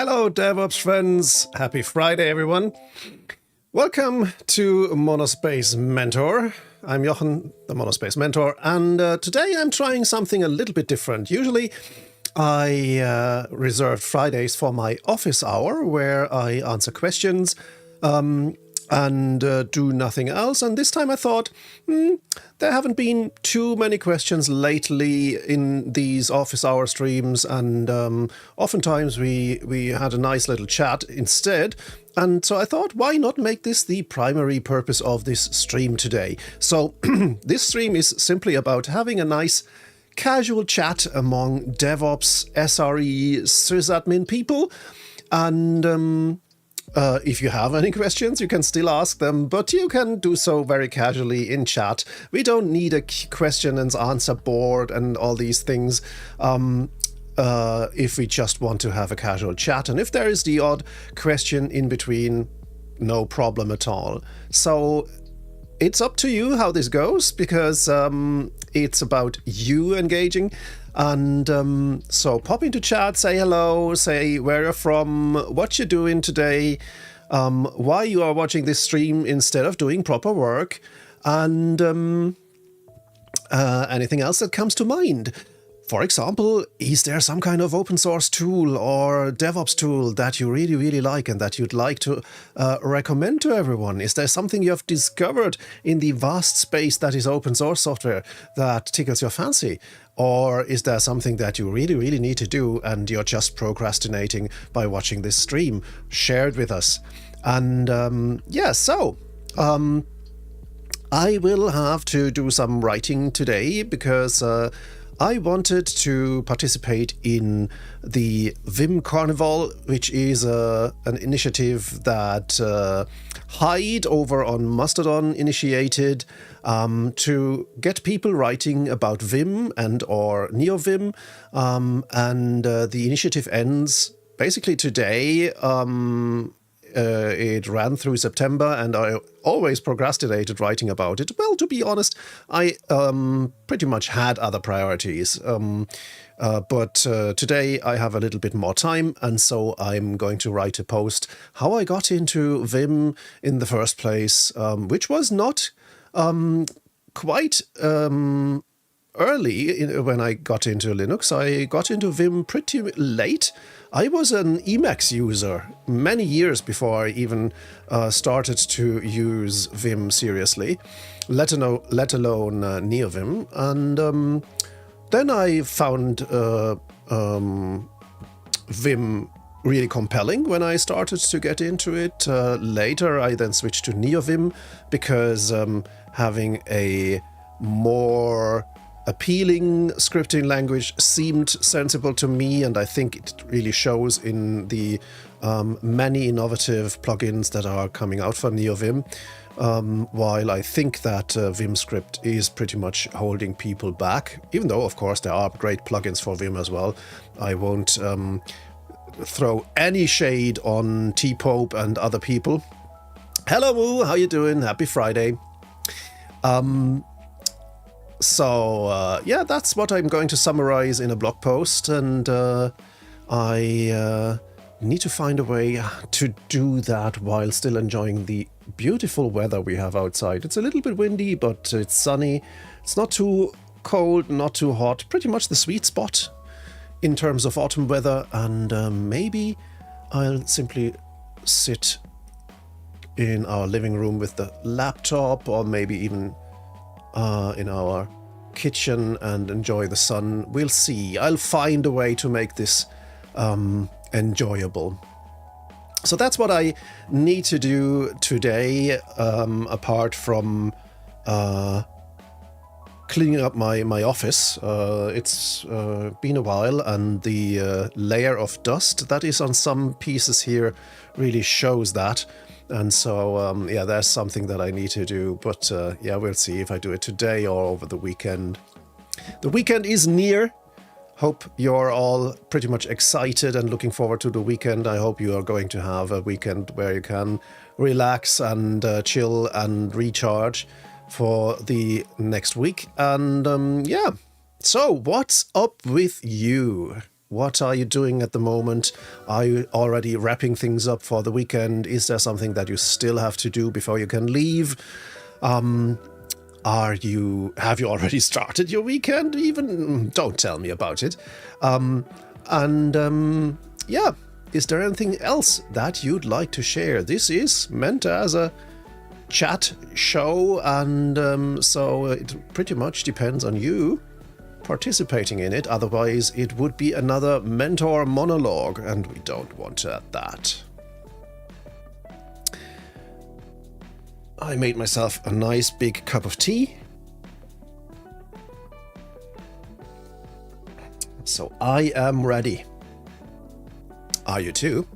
Hello, DevOps friends. Happy Friday, everyone. Welcome to Monospace Mentor. I'm Jochen, the Monospace Mentor, and today I'm trying something a little bit different. Usually I reserve Fridays for my office hour where I answer questions and do nothing else. And this time I thought, there haven't been too many questions lately in these office hour streams, and oftentimes we had a nice little chat instead. And so I thought, why not make this the primary purpose of this stream today? So this stream is simply about having a nice casual chat among DevOps, SRE, sysadmin people. And if you have any questions, you can still ask them, but you can do so very casually in chat. We don't need a question and answer board and all these things if we just want to have a casual chat. And if there is the odd question in between, no problem at all. So it's up to you how this goes, because it's about you engaging. And so pop into chat, say hello, say where you're from, what you're doing today, why you are watching this stream instead of doing proper work, and anything else that comes to mind. For example, is there some kind of open source tool or DevOps tool that you really like and that you'd like to recommend to everyone? Is there something you have discovered in the vast space that is open source software that tickles your fancy? Or is there something that you really need to do and you're just procrastinating by watching this stream? Share it with us. And I will have to do some writing today because I wanted to participate in the Vim Carnival, which is an initiative that Hyde over on Mastodon initiated to get people writing about Vim and or NeoVim, and the initiative ends basically today. It ran through September, and I always procrastinated writing about it. Well, to be honest, I pretty much had other priorities. But today I have a little bit more time, and so I'm going to write a post how I got into Vim in the first place, which was not quite early when I got into Linux. I got into Vim pretty late. I was an Emacs user many years before I even started to use Vim seriously, let alone NeoVim. And then I found Vim really compelling when I started to get into it. Later, I then switched to NeoVim because having a more appealing scripting language seemed sensible to me, and I think it really shows in the many innovative plugins that are coming out for NeoVim, while I think that Vim script is pretty much holding people back, even though, of course, there are great plugins for Vim as well. I won't throw any shade on T-Pope and other people. Hello, Moo, how you doing? Happy Friday. So that's what I'm going to summarize in a blog post, and I need to find a way to do that while still enjoying the beautiful weather we have outside. It's a little bit windy, but it's sunny. It's not too cold, not too hot, pretty much the sweet spot in terms of autumn weather, and maybe I'll simply sit in our living room with the laptop, or maybe even in our kitchen and enjoy the sun. We'll see. I'll find a way to make this enjoyable. So that's what I need to do today, apart from cleaning up my office. It's been a while, and the layer of dust that is on some pieces here really shows that. And so, there's something that I need to do. But we'll see if I do it today or over the weekend. The weekend is near. Hope you're all pretty much excited and looking forward to the weekend. I hope you are going to have a weekend where you can relax and chill and recharge for the next week. And so what's up with you? What are you doing at the moment? Are you already wrapping things up for the weekend? Is there something that you still have to do before you can leave? Have you already started your weekend even? Don't tell me about it. Yeah, is there anything else that you'd like to share? This is meant as a chat show, and so it pretty much depends on you participating in it. Otherwise, it would be another mentor monologue, and we don't want that. I made myself a nice big cup of tea. So I am ready. Are you too?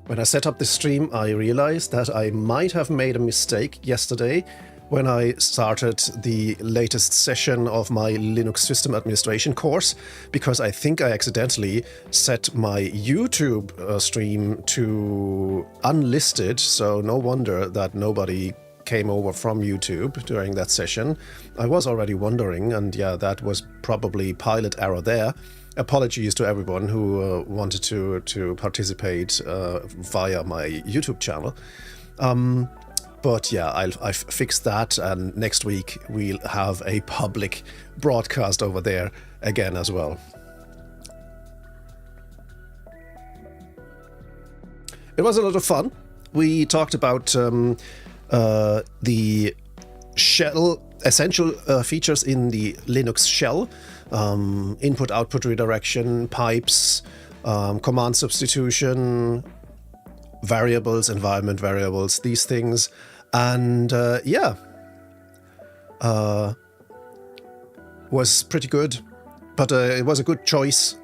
When I set up the stream, I realized that I might have made a mistake yesterday when I started the latest session of my Linux system administration course, because I think I accidentally set my YouTube stream to unlisted, so no wonder that nobody came over from YouTube during that session. I was already wondering, and yeah, that was probably pilot error there. Apologies to everyone who wanted to participate via my YouTube channel. But yeah, I've fixed that, and next week we'll have a public broadcast over there again as well. It was a lot of fun. We talked about the shell, essential features in the Linux shell, input-output redirection, pipes, command substitution, variables, environment variables, these things. And yeah, was pretty good, but it was a good choice,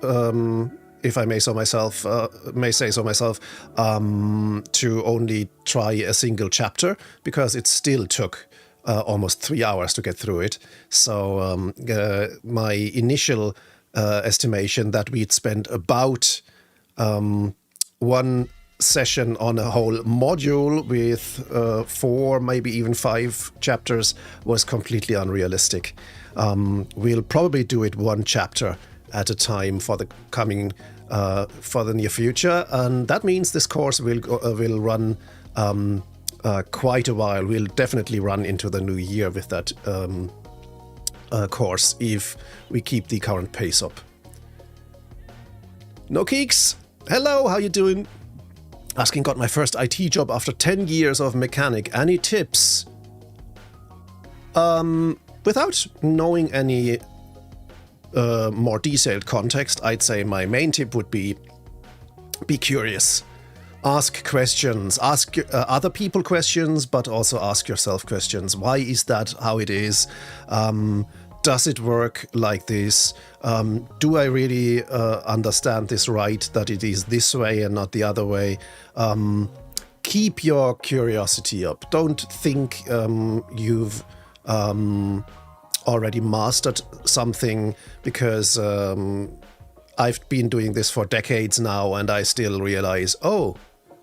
if I may say so myself, to only try a single chapter, because it still took almost 3 hours to get through it. So my initial estimation that we'd spend about one session on a whole module with 4, maybe even 5 chapters was completely unrealistic. We'll probably do it one chapter at a time for the coming, for the near future, and that means this course will run quite a while. We'll definitely run into the new year with that course if we keep the current pace up. No Keeks, hello, how you doing? Asking, got my first IT job after 10 years of mechanic. Any tips? Without knowing any more detailed context, I'd say my main tip would be curious. Ask questions. Ask other people questions, but also ask yourself questions. Why is that how it is? Does it work like this? Do I really understand this right, that it is this way and not the other way? Keep your curiosity up. Don't think you've already mastered something, because I've been doing this for decades now and I still realize, oh,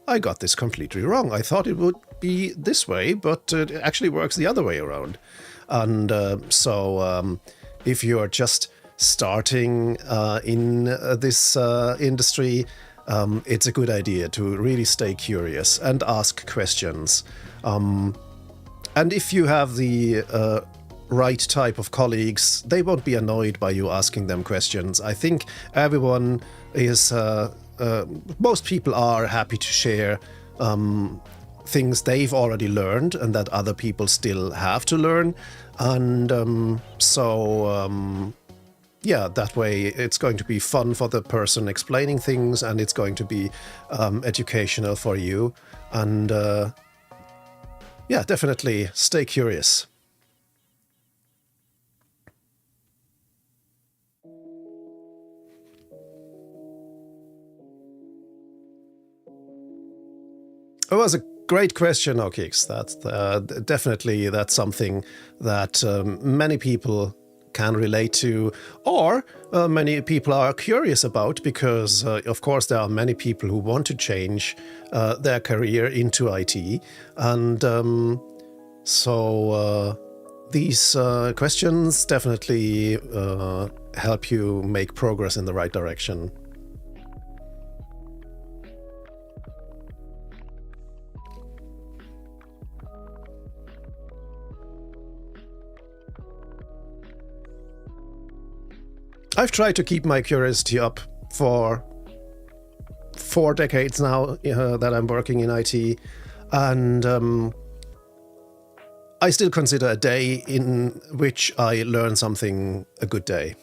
I got this completely wrong. I thought it would be this way, but it actually works the other way around. And so if you're just starting in this industry, it's a good idea to really stay curious and ask questions. And if you have the right type of colleagues, they won't be annoyed by you asking them questions. I think everyone is, most people are happy to share things they've already learned and that other people still have to learn. And yeah, that way it's going to be fun for the person explaining things, and it's going to be educational for you. And yeah, definitely stay curious. It was a great question, Okix. That's definitely, that's something that many people can relate to, or many people are curious about, because of course there are many people who want to change their career into IT. And so these questions definitely help you make progress in the right direction. I've tried to keep my curiosity up for 4 decades now that I'm working in IT, and I still consider a day in which I learn something a good day.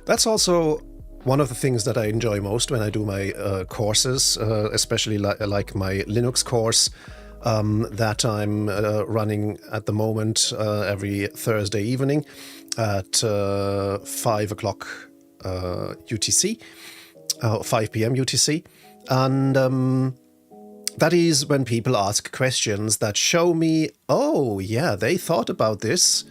That's also one of the things that I enjoy most when I do my courses, especially like my Linux course that I'm running at the moment every Thursday evening at 5 o'clock UTC, 5 p.m. UTC. And that is when people ask questions that show me, oh yeah, they thought about this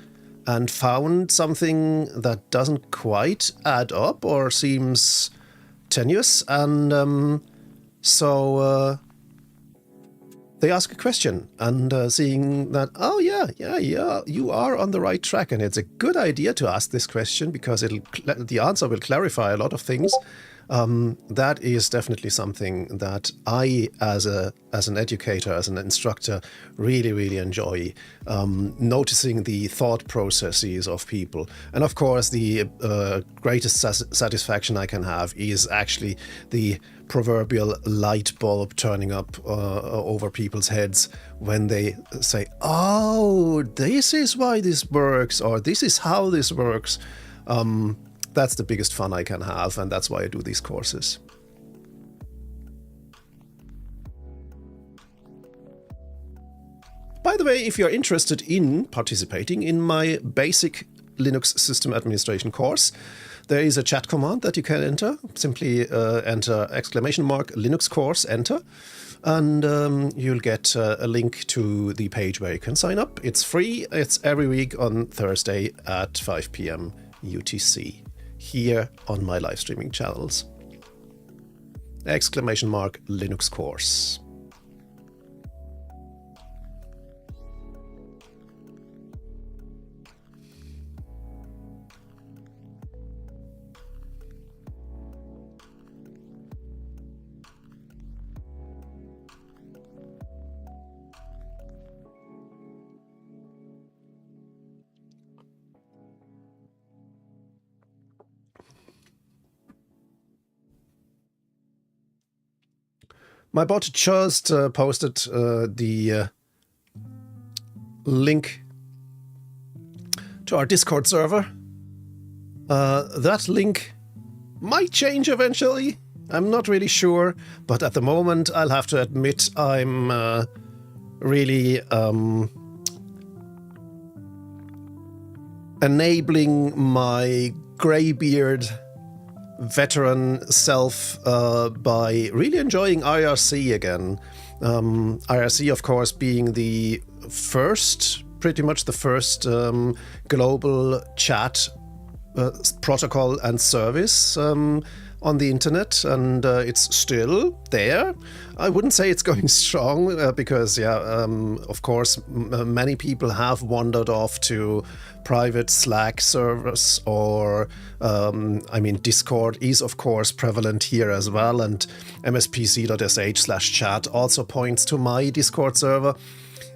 and found something that doesn't quite add up or seems tenuous. And so they ask a question, and seeing that, oh yeah, you are on the right track, and it's a good idea to ask this question because the answer will clarify a lot of things. That is definitely something that I, as an educator, as an instructor, really enjoy, noticing the thought processes of people. And of course, the greatest satisfaction I can have is actually the proverbial light bulb turning up over people's heads when they say, oh, this is why this works, or this is how this works. That's the biggest fun I can have, and that's why I do these courses. By the way, if you're interested in participating in my basic Linux system administration course, there is a chat command that you can enter. Simply enter !Linux course, enter, and you'll get a link to the page where you can sign up. It's free. It's every week on Thursday at 5 p.m. UTC. Here on my live streaming channels. !Linux course. My bot just posted the link to our Discord server. That link might change eventually. I'm not really sure, but at the moment I'll have to admit I'm really enabling my greybeard veteran self by really enjoying IRC again. IRC, of course, being the first, pretty much the first global chat protocol and service on the internet, and it's still there. I wouldn't say it's going strong because, of course, many people have wandered off to private Slack servers, or Discord is of course prevalent here as well, and mspc.sh/chat also points to my Discord server.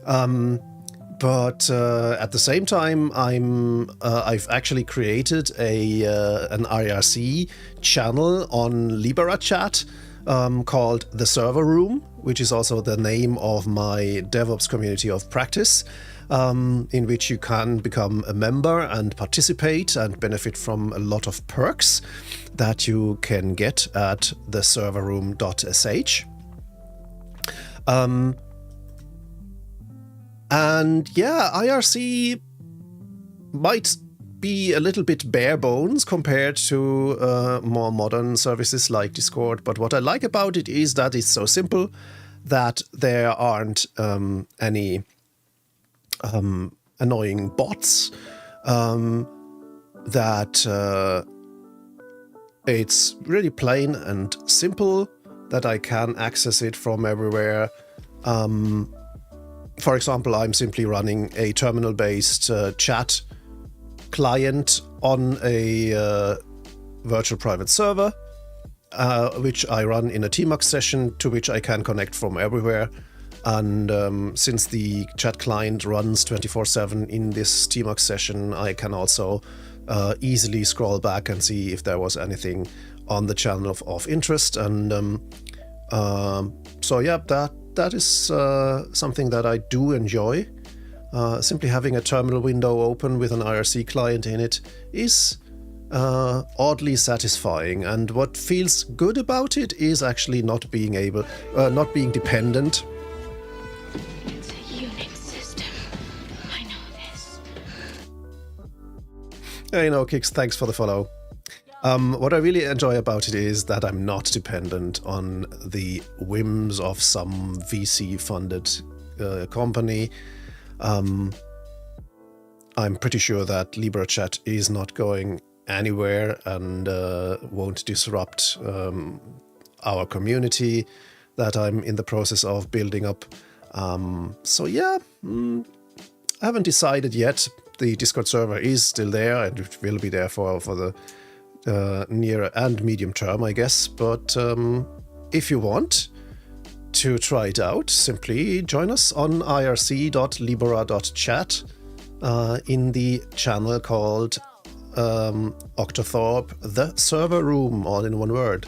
But at the same time, I've actually created an IRC channel on LiberaChat, called the Server Room, which is also the name of my DevOps community of practice, in which you can become a member and participate and benefit from a lot of perks that you can get at theserverroom.sh. And yeah, IRC might be a little bit bare bones compared to more modern services like Discord, but what I like about it is that it's so simple that there aren't any annoying bots, that it's really plain and simple, that I can access it from everywhere. For example, I'm simply running a terminal-based chat client on a virtual private server, which I run in a tmux session to which I can connect from everywhere. And since the chat client runs 24/7 in this tmux session, I can also easily scroll back and see if there was anything on the channel of interest. And so yeah, that is something that I do enjoy. Simply having a terminal window open with an IRC client in it is oddly satisfying. And what feels good about it is actually not being dependent. It's a Unix system. I know this. Hey, no, Kix, thanks for the follow. What I really enjoy about it is that I'm not dependent on the whims of some VC-funded company. I'm pretty sure that LibreChat is not going anywhere and won't disrupt our community that I'm in the process of building up. So yeah, I haven't decided yet. The Discord server is still there and it will be there for the near and medium term, I guess. But if you want to try it out, simply join us on irc.libera.chat in the channel called Octothorpe, the Server Room, all in one word.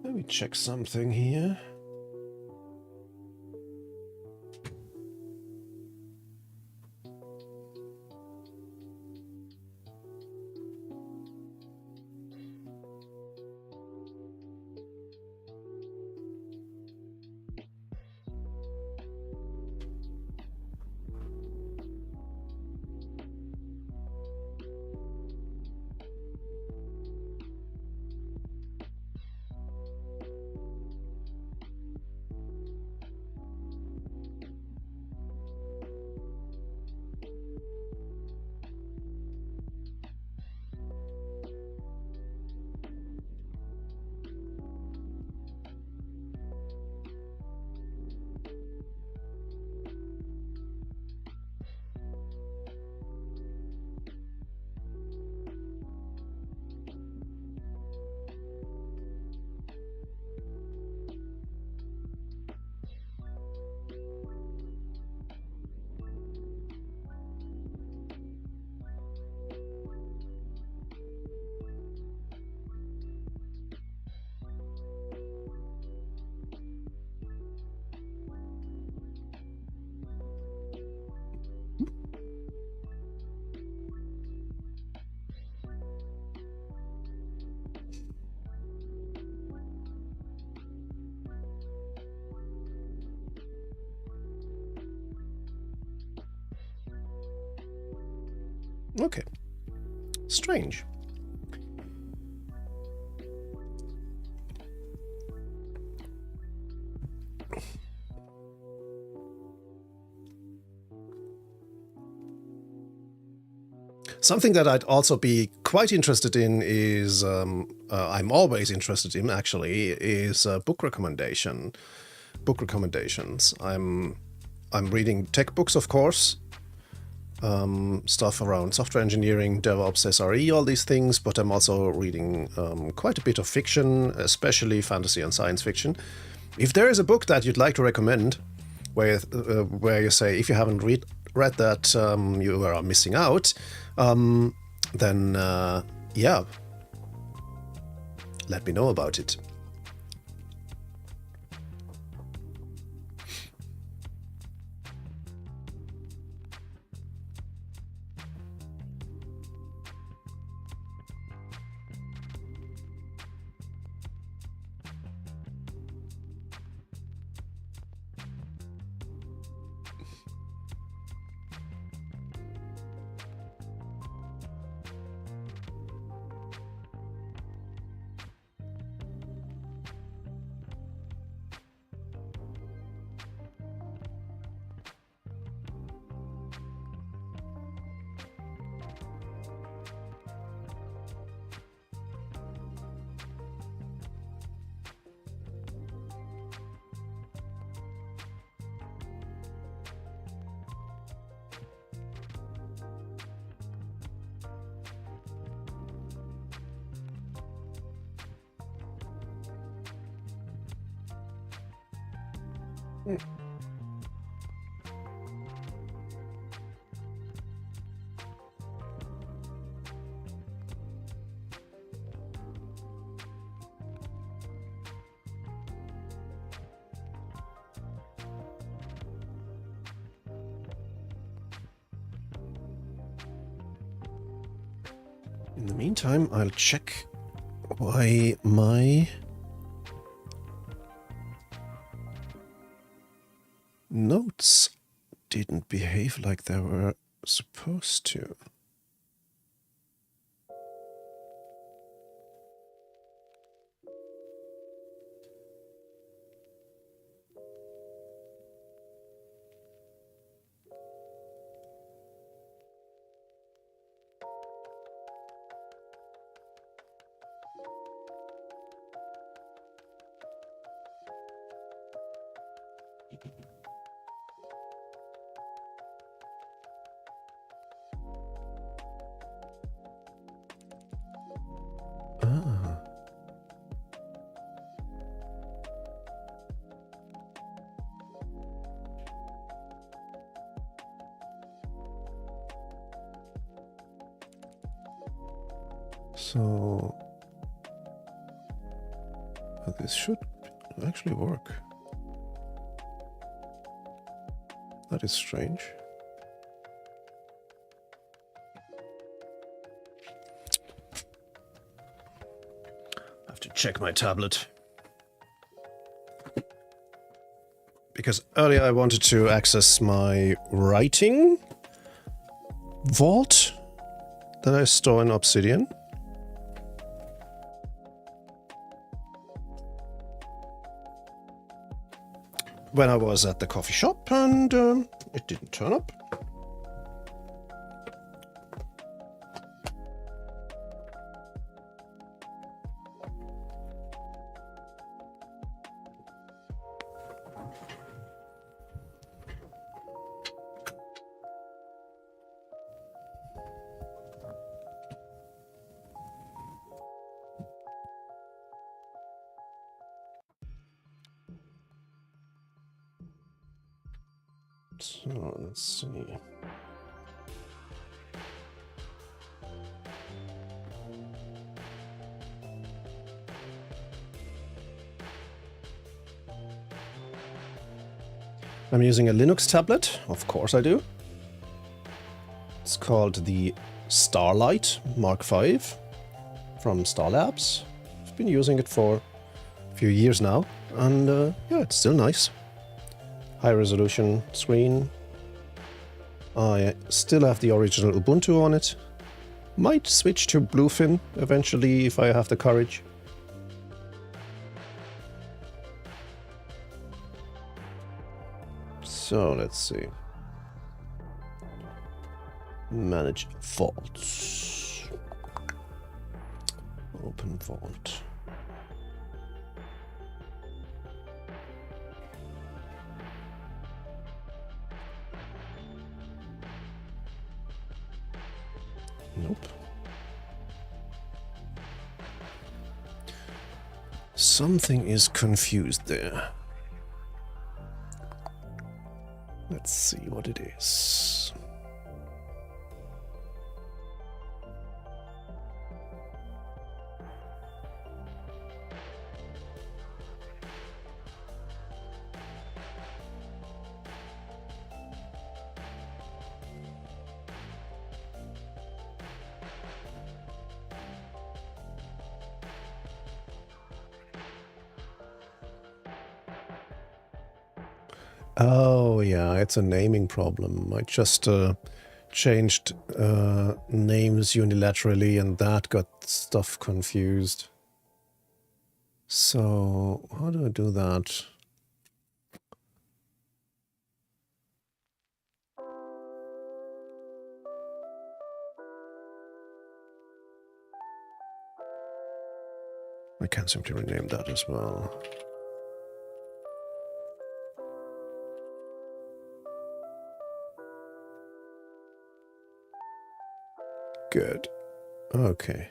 Let me check something here. Okay. Strange. Something that I'd also be quite interested in is, I'm always interested in actually, is book recommendations. I'm reading tech books, of course, stuff around software engineering, DevOps, SRE, all these things, but I'm also reading quite a bit of fiction, especially fantasy and science fiction. If there is a book that you'd like to recommend, where you say if you haven't read that you are missing out, then yeah, let me know about it. In the meantime, I'll check why my notes didn't behave like they were supposed to. Ah. So this should actually work. That is strange. I have to check my tablet. Because earlier I wanted to access my writing vault that I store in Obsidian. When I was at the coffee shop, and it didn't turn up. So let's see. I'm using a Linux tablet, of course I do. It's called the Starlight Mark V from Star Labs. I've been using it for a few years now, and yeah, it's still nice. High resolution screen. I still have the original Ubuntu on it. Might switch to Bluefin eventually if I have the courage. So let's see. Manage vaults. Open vault. Nope. Something is confused there. Let's see what it is. Oh, yeah, it's a naming problem. I just changed names unilaterally and that got stuff confused. So, how do I do that? I can't seem to rename that as well. Good. Okay.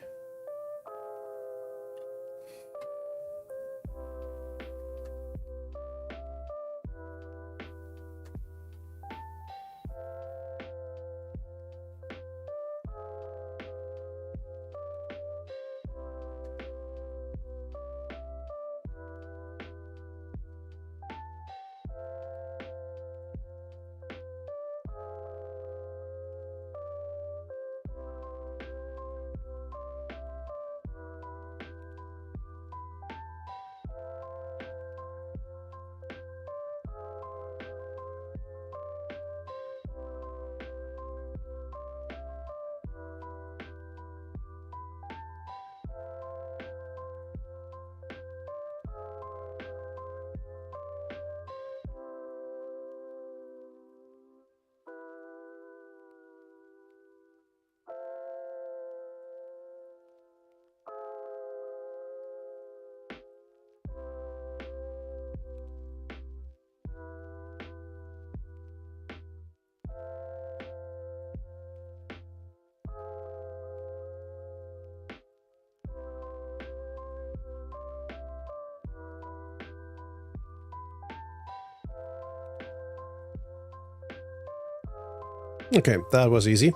Okay, that was easy.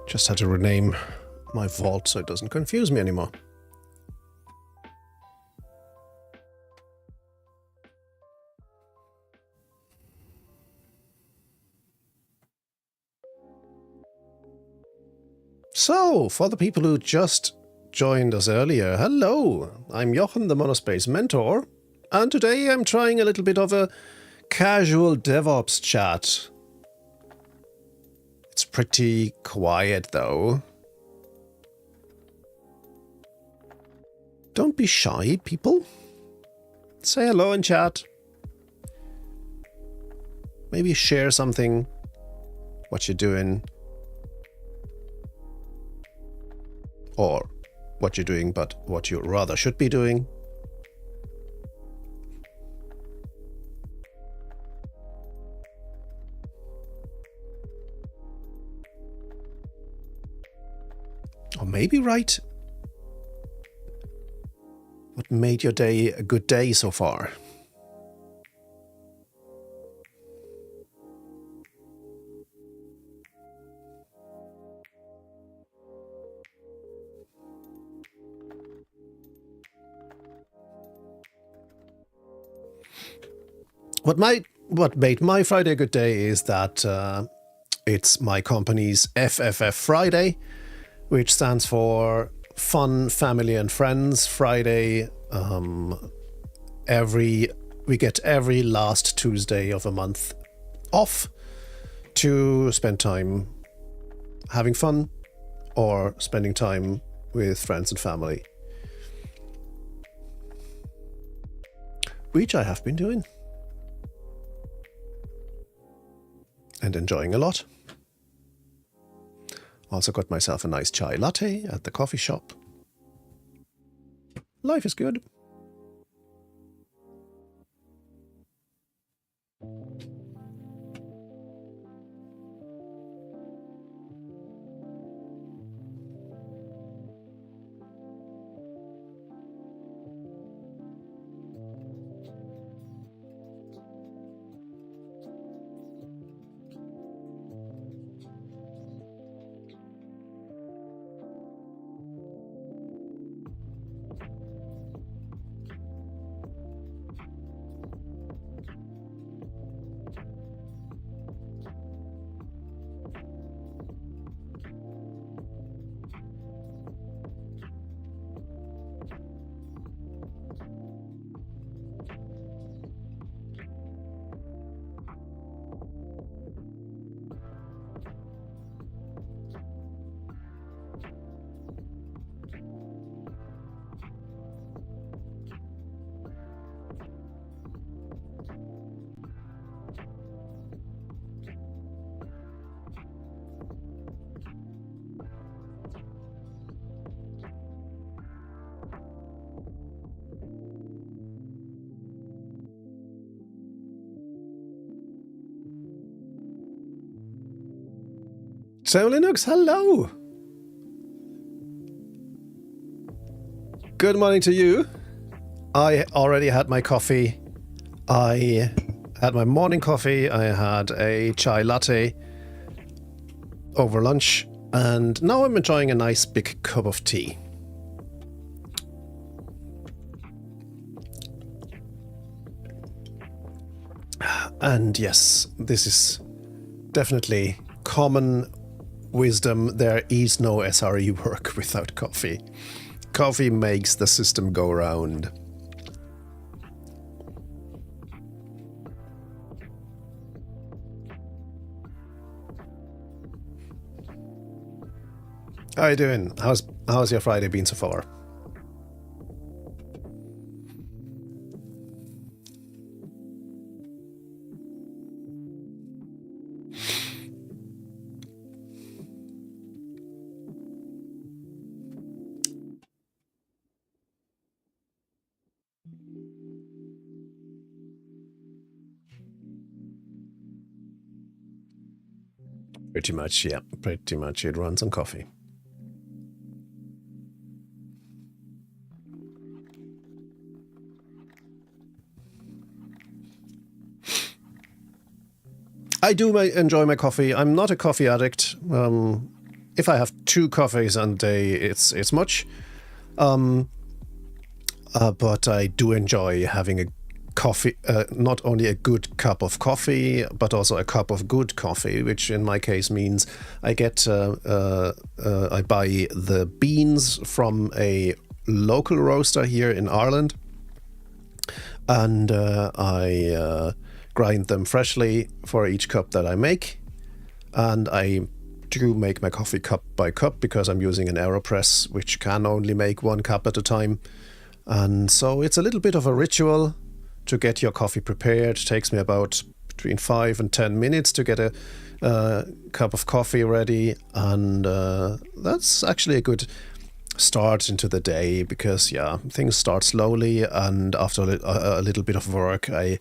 Just had to rename my vault so it doesn't confuse me anymore. So, for the people who just joined us earlier, hello! I'm Jochen, the Monospace Mentor, and today I'm trying a little bit of a casual DevOps chat. It's pretty quiet though. Don't be shy, people. Say hello in chat. Maybe share something, what you're doing. Or what you're doing, but what you rather should be doing. Or maybe write what made your day a good day so far. What made my Friday a good day is that it's my company's FFF Friday, which stands for Fun, Family and Friends Friday. We get every last Tuesday of a month off to spend time having fun or spending time with friends and family, which I have been doing and enjoying a lot. Also got myself a nice chai latte at the coffee shop. Life is good. So Linux, hello. Good morning to you. I already had my coffee. I had my morning coffee. I had a chai latte over lunch. And now I'm enjoying a nice big cup of tea. And yes, this is definitely common wisdom. There is no SRE work without coffee. Coffee makes the system go round. How you doing? How's your Friday been so far? Pretty much, yeah. Pretty much it runs on coffee. I do enjoy my coffee. I'm not a coffee addict. If I have 2 coffees a day, it's much. But I do enjoy having a coffee, not only a good cup of coffee, but also a cup of good coffee, which in my case means I get, I buy the beans from a local roaster here in Ireland, and I grind them freshly for each cup that I make. And I do make my coffee cup by cup because I'm using an AeroPress, which can only make 1 cup at a time. And so it's a little bit of a ritual to get your coffee prepared. It takes me about between 5 and 10 minutes to get a cup of coffee ready. And that's actually a good start into the day because, yeah, things start slowly. And after a little bit of work, I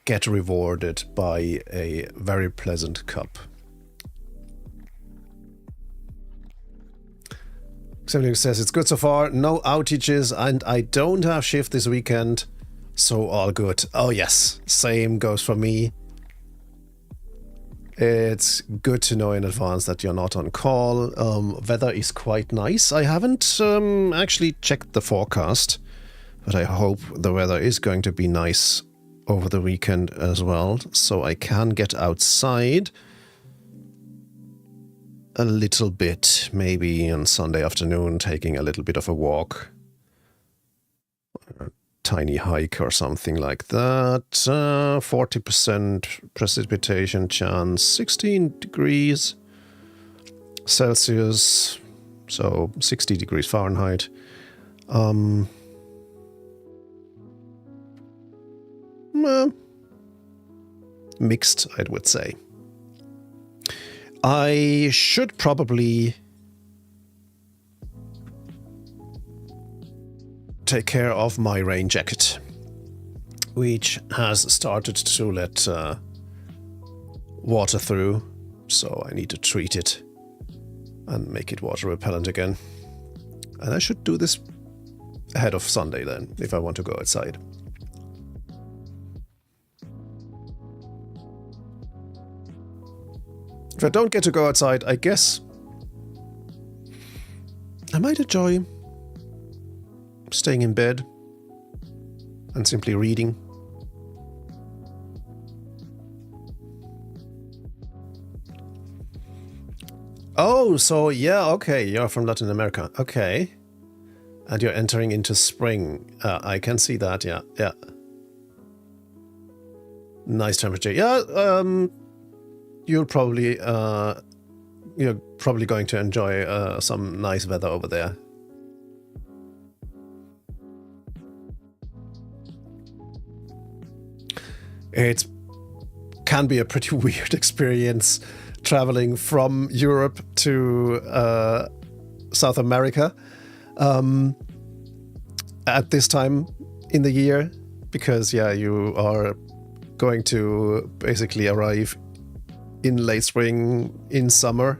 get rewarded by a very pleasant cup. Somebody says it's good so far, no outages, and I don't have shift this weekend, so all good. Oh yes, same goes for me. It's good to know in advance that you're not on call. Weather is quite nice. I haven't actually checked the forecast, but I hope the weather is going to be nice over the weekend as well, so I can get outside a little bit, maybe on Sunday afternoon, taking a little bit of a walk, a tiny hike or something like that. 40% precipitation chance, 16 degrees Celsius, so 60 degrees Fahrenheit. Mixed, I would say. I should probably take care of my rain jacket, which has started to let water through, so I need to treat it and make it water repellent again. And I should do this ahead of Sunday then, if I want to go outside. If I don't get to go outside, I guess I might enjoy staying in bed and simply reading. Oh, so yeah, okay, you're from Latin America. Okay. And you're entering into spring. I can see that, yeah. Nice temperature. Yeah, you're probably going to enjoy some nice weather over there. It can be a pretty weird experience traveling from Europe to South America at this time in the year, because yeah, you are going to basically arrive in late spring, in summer,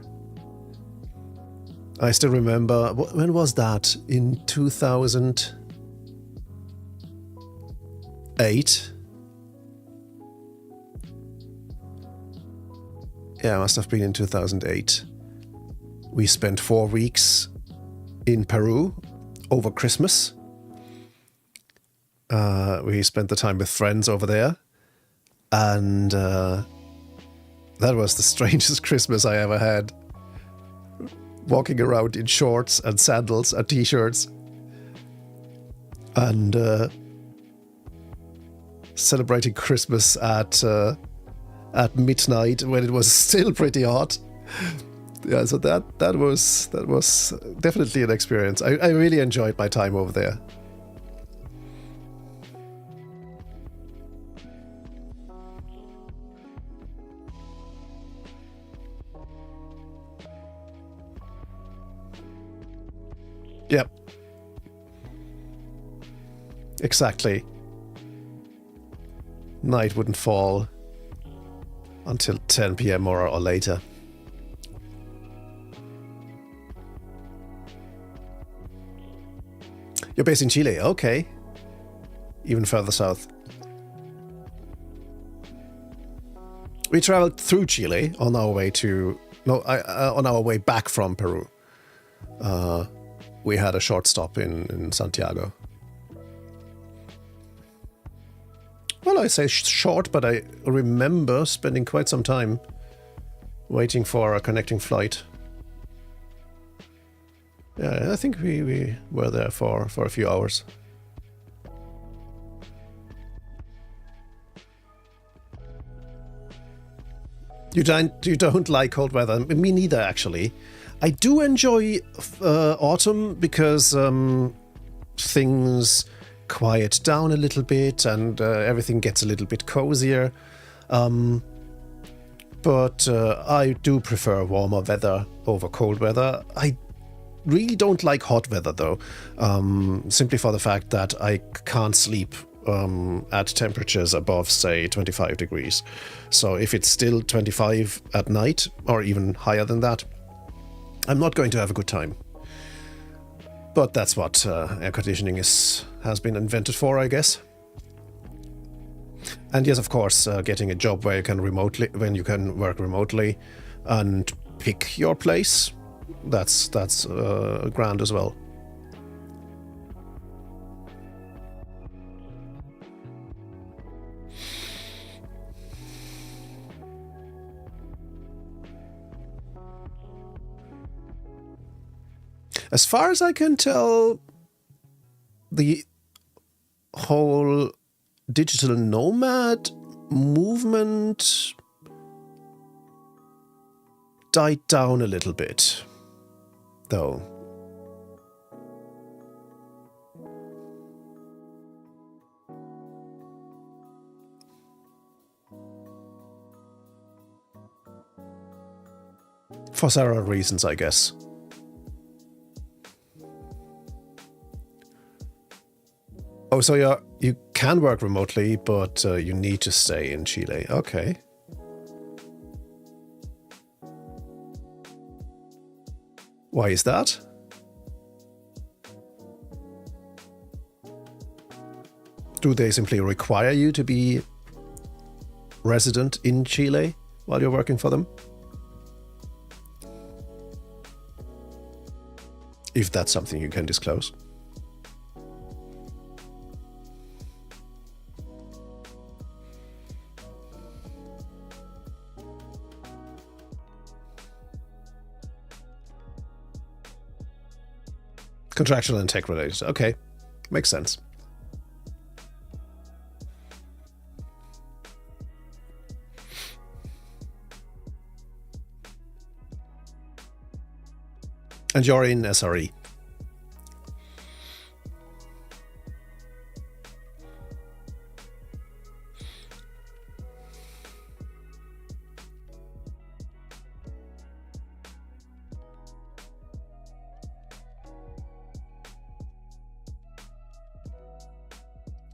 I still remember, when was that? In 2008? Yeah, it must have been in 2008. We spent 4 weeks in Peru over Christmas. We spent the time with friends over there. And that was the strangest Christmas I ever had. Walking around in shorts and sandals and t-shirts. And celebrating Christmas at midnight when it was still pretty hot. Yeah, so that was definitely an experience. I really enjoyed my time over there. Yep. Exactly. Night wouldn't fall until 10 p.m. or later. You're based in Chile, okay. Even further south. We traveled through Chile on our way to... No, on our way back from Peru. We had a short stop in Santiago. Well, I say short, but I remember spending quite some time waiting for a connecting flight. Yeah, I think we were there for a few hours. You don't like cold weather? Me neither, actually. I do enjoy autumn because things quiet down a little bit and everything gets a little bit cozier. But I do prefer warmer weather over cold weather. I really don't like hot weather, though, simply for the fact that I can't sleep at temperatures above, say, 25 degrees. So if it's still 25 at night, or even higher than that, I'm not going to have a good time. But that's what air conditioning has been invented for, I guess. And yes, of course, getting a job where you can work remotely and pick your place, that's grand as well. As far as I can tell, the whole digital nomad movement died down a little bit, though. For several reasons, I guess. Oh, so you can work remotely, but you need to stay in Chile. Okay. Why is that? Do they simply require you to be resident in Chile while you're working for them? If that's something you can disclose. Contractual and tech related. Okay, makes sense. And you're in SRE.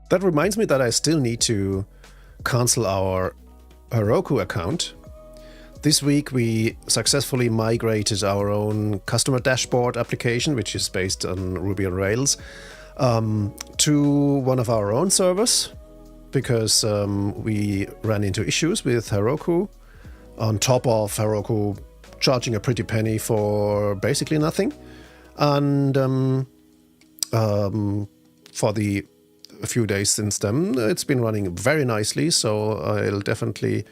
That reminds me that I still need to cancel our Heroku account. this week we successfully migrated our own customer dashboard application, which is based on Ruby on Rails, to one of our own servers, because we ran into issues with Heroku, on top of Heroku charging a pretty penny for basically nothing. And for the few days since then, it's been running very nicely, so I'll definitely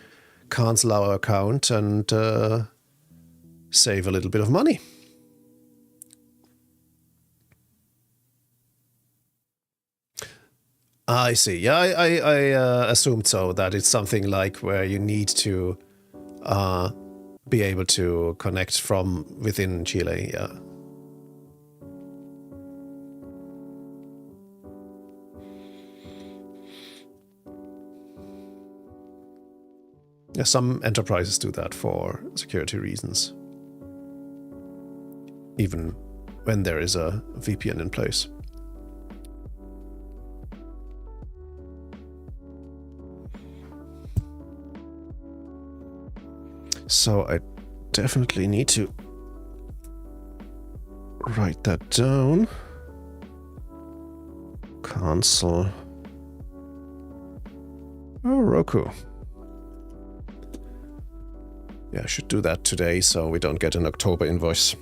cancel our account and save a little bit of money. I see. Yeah, I assumed so, that it's something like where you need to be able to connect from within Chile, yeah. Yeah, some enterprises do that for security reasons, even when there is a VPN in place. So I definitely need to write that down. Cancel Roku. Yeah, I should do that today so we don't get an October invoice.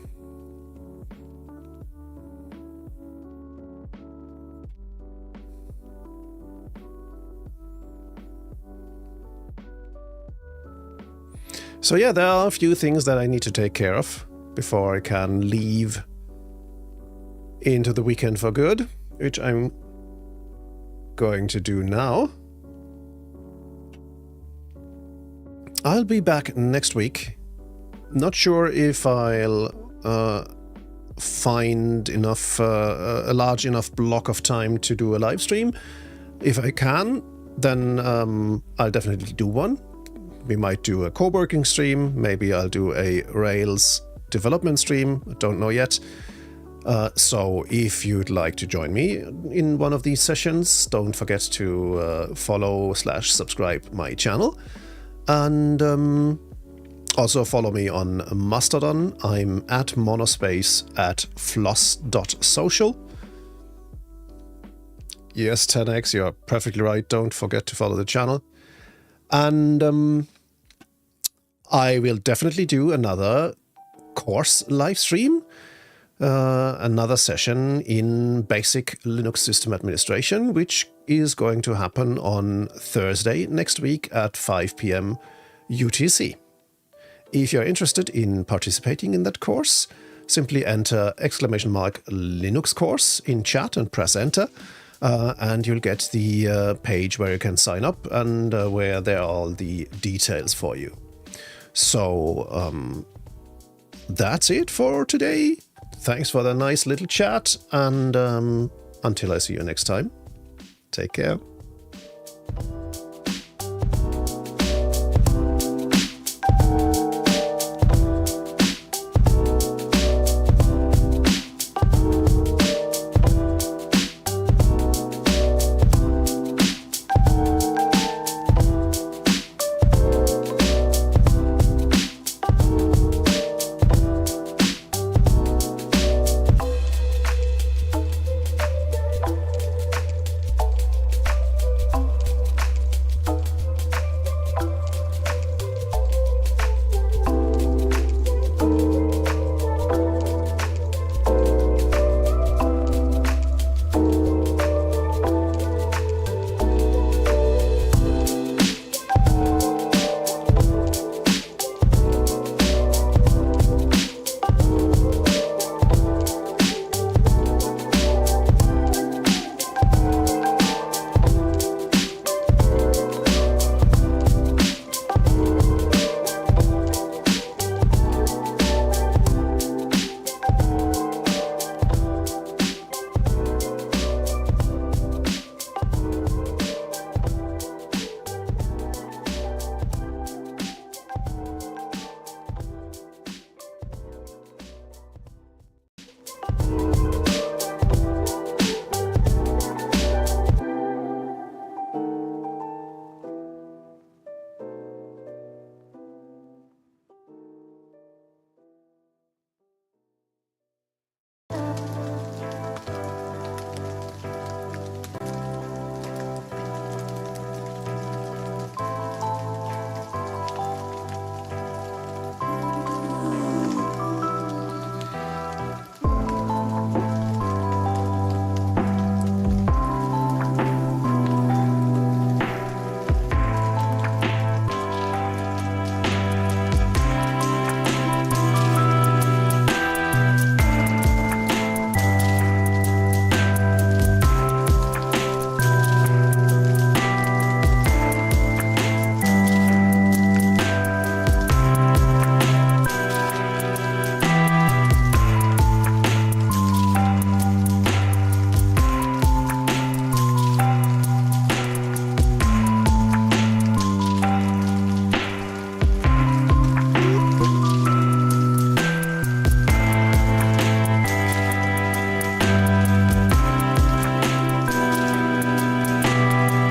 So yeah, there are a few things that I need to take care of before I can leave into the weekend for good, which I'm going to do now. I'll be back next week. Not sure if I'll find enough, a large enough block of time to do a live stream. If I can, then I'll definitely do one. We might do a co-working stream. Maybe I'll do a Rails development stream. I don't know yet. So if you'd like to join me in one of these sessions, don't forget to follow/subscribe my channel. And also follow me on Mastodon. I'm at monospace@floss.social. Yes, 10x, you're perfectly right. Don't forget to follow the channel. And I will definitely do another course live stream, another session in basic Linux system administration, which is going to happen on Thursday next week at 5 p.m. UTC. If you're interested in participating in that course, simply enter !Linux course in chat and press enter, and you'll get the page where you can sign up and where there are all the details for you. So that's it for today. Thanks for the nice little chat, and until I see you next time, take care.